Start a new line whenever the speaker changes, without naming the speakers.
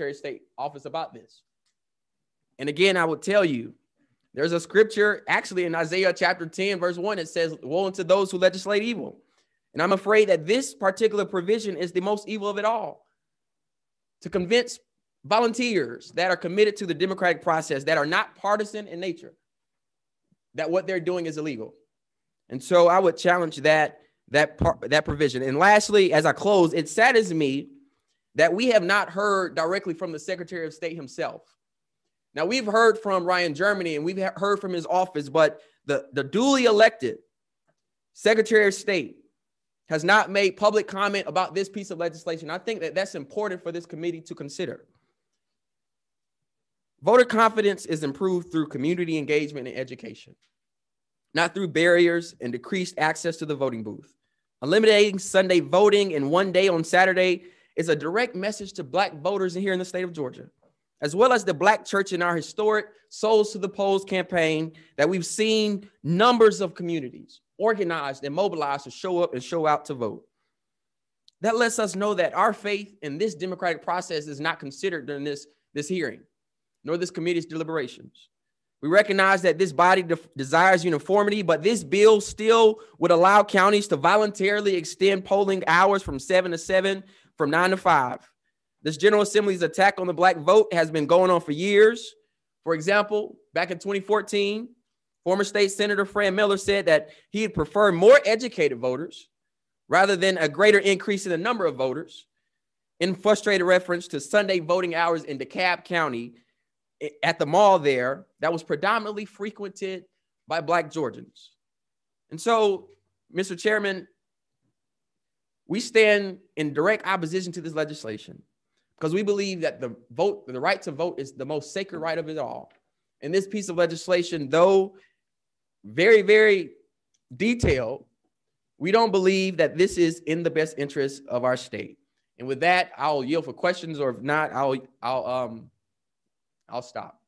Secretary of State office about this. And again, I would tell you, there's a scripture actually in Isaiah chapter 10, verse 1, it says, woe unto those who legislate evil. And I'm afraid that this particular provision is the most evil of it all. To convince volunteers that are committed to the democratic process, that are not partisan in nature, that what they're doing is illegal. And so I would challenge that provision. And lastly, as I close, it saddens me that we have not heard directly from the Secretary of State himself. Now, we've heard from Ryan Germany and we've heard from his office, but the duly elected Secretary of State has not made public comment about this piece of legislation. I think that that's important for this committee to consider. Voter confidence is improved through community engagement and education, not through barriers and decreased access to the voting booth. Eliminating Sunday voting and one day on Saturday is a direct message to Black voters here in the state of Georgia, as well as the Black church in our historic Souls to the Polls campaign that we've seen numbers of communities organized and mobilized to show up and show out to vote. That lets us know that our faith in this democratic process is not considered during this hearing, nor this committee's deliberations. We recognize that this body desires uniformity, but this bill still would allow counties to voluntarily extend polling hours from 7 to 7, from 9 to 5. This General Assembly's attack on the Black vote has been going on for years. For example, back in 2014, former State Senator Fran Miller said that he'd prefer more educated voters rather than a greater increase in the number of voters, in frustrated reference to Sunday voting hours in DeKalb County at the mall there that was predominantly frequented by Black Georgians. And so, Mr. Chairman, we stand in direct opposition to this legislation because we believe that the right to vote is the most sacred right of it all. And this piece of legislation, though very, very detailed, we don't believe that this is in the best interest of our state. And with that, I'll yield for questions, or if not, I'll stop.